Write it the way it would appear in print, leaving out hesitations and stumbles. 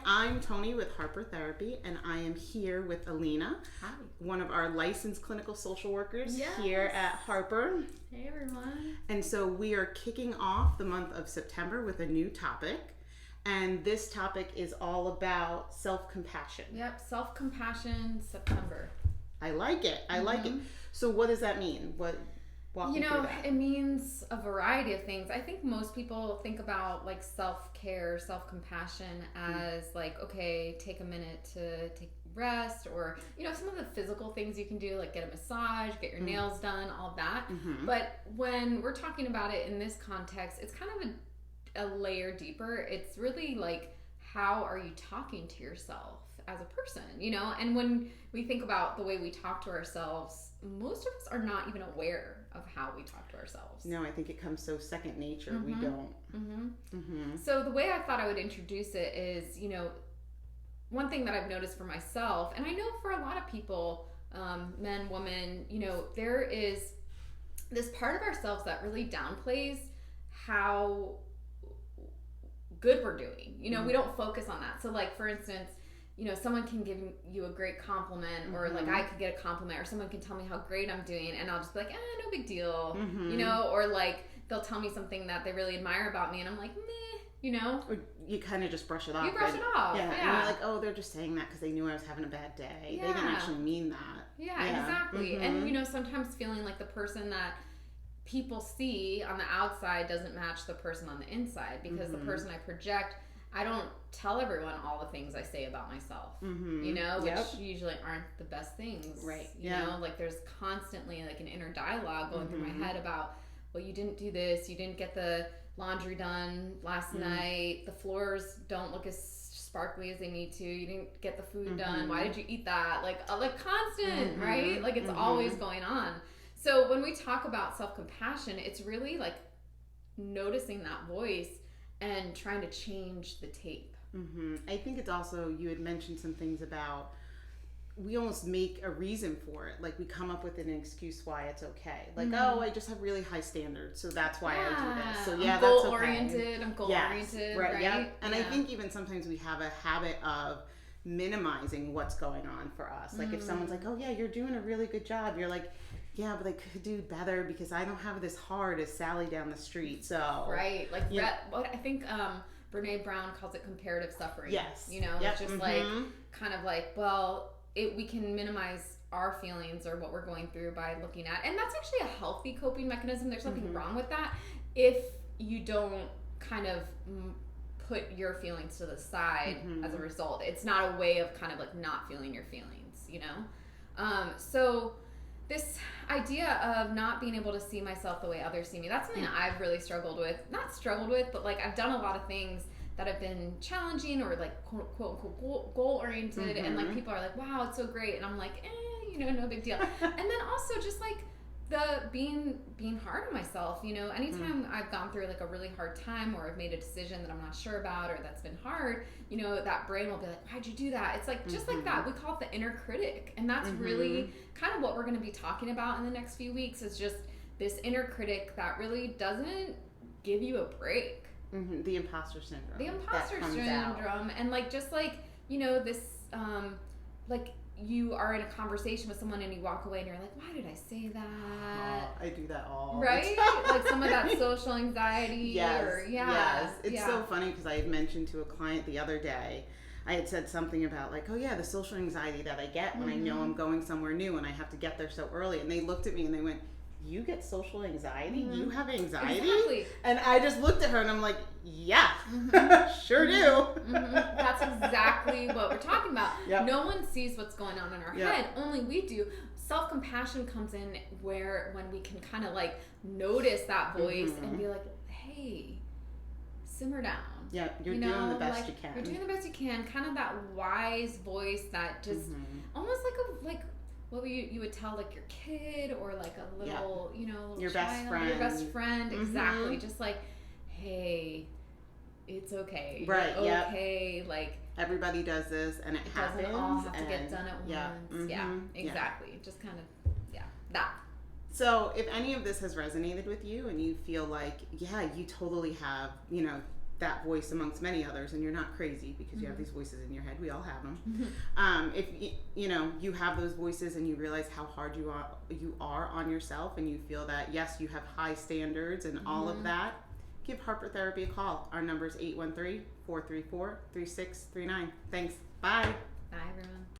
I'm Tony with Harper Therapy, and I am here with Alina, Hi. one of our licensed clinical social workers Yes. here at Harper. Hey everyone. And so we are kicking off the month of September with a new topic, and this topic is all about self-compassion. Yep, self-compassion September. I like it. I like it. So what does that mean? Walk me through that. It means a variety of things. I think most people think about like self-care, self-compassion as like, okay, take a minute to take rest, or some of the physical things you can do, like get a massage, get your nails done, all that. But when we're talking about it in this context, it's kind of a layer deeper. It's really like, how are you talking to yourself as a person, and when we think about the way we talk to ourselves, most of us are not even aware of how we talk to ourselves. No, I think it comes so second nature. We don't. So the way I thought I would introduce it is, one thing that I've noticed for myself, and I know for a lot of people, men, women, there is this part of ourselves that really downplays how good we're doing. We don't focus on that. So like, for instance, someone can give you a great compliment, or like I could get a compliment, or someone can tell me how great I'm doing, and I'll just be like, no big deal, or like they'll tell me something that they really admire about me, and I'm like, meh, Or you kind of just brush it off. You brush it off. Yeah. And you're like, oh, they're just saying that because they knew I was having a bad day. They didn't actually mean that. Yeah. Exactly. And sometimes feeling like the person that people see on the outside doesn't match the person on the inside, because the person I project, I don't tell everyone all the things I say about myself, which usually aren't the best things. Right. Like there's constantly like an inner dialogue going through my head about, well, you didn't do this, you didn't get the laundry done last night, the floors don't look as sparkly as they need to, you didn't get the food done, why did you eat that? Like constant, right? Like it's always going on. So when we talk about self-compassion, it's really like noticing that voice and trying to change the tape. I think it's also, you had mentioned some things about, we almost make a reason for it. Like we come up with an excuse why it's okay. Like, oh, I just have really high standards, so that's why I do this. So I'm goal-oriented. I'm goal-oriented, right? Yep. And I think even sometimes we have a habit of minimizing what's going on for us. Like if someone's like, oh yeah, you're doing a really good job, you're like, yeah, but I could do better because I don't have this hard as Sally down the street. So right, like what I think Brene Brown calls it comparative suffering. Yes, it's just like kind of like, well, we can minimize our feelings or what we're going through by looking at, and that's actually a healthy coping mechanism. There's nothing wrong with that if you don't kind of put your feelings to the side as a result. It's not a way of kind of like not feeling your feelings, so this idea of not being able to see myself the way others see me, that's something I've really struggled with. Not struggled with, but like I've done a lot of things that have been challenging or like quote unquote goal oriented, and like people are like, wow, it's so great, and I'm like, no big deal. And then also just like the being hard on myself, anytime I've gone through like a really hard time, or I've made a decision that I'm not sure about, or that's been hard, that brain will be like, why'd you do that? It's like just like that. We call it the inner critic, and that's really kind of what we're going to be talking about in the next few weeks, is just this inner critic that really doesn't give you a break. The imposter syndrome. The imposter syndrome, and like just like this like you are in a conversation with someone and you walk away and you're like, why did I say that? Oh, I do that all right? Like some of that social anxiety. Yes. It's so funny because I had mentioned to a client the other day, I had said something about like, oh yeah, the social anxiety that I get when I know I'm going somewhere new and I have to get there so early. And they looked at me and they went, you get social anxiety? You have anxiety? Exactly. And I just looked at her and I'm like, yeah, sure do. That's exactly what we're talking about. Yep. No one sees what's going on in our head, only we do. Self-compassion comes in when we can kind of like notice that voice and be like, hey, simmer down. Yeah, you're doing the best you can. You're doing the best you can. Kind of that wise voice that just almost like what you would tell like your kid, or like a little, little your child, best friend. Your best friend, exactly. Just like, hey, it's okay. Right. You're okay. Like everybody does this, and it happens. Doesn't all have to get done at once. Yeah. Exactly. Yeah. Just kind of that. So if any of this has resonated with you, and you feel like, yeah, you totally have, that voice amongst many others, and you're not crazy because you have these voices in your head. We all have them. If you have those voices and you realize how hard you are on yourself, and you feel that yes, you have high standards and all of that, give Harper Therapy a call. Our number is 813-434-3639. Thanks. Bye. Bye, everyone.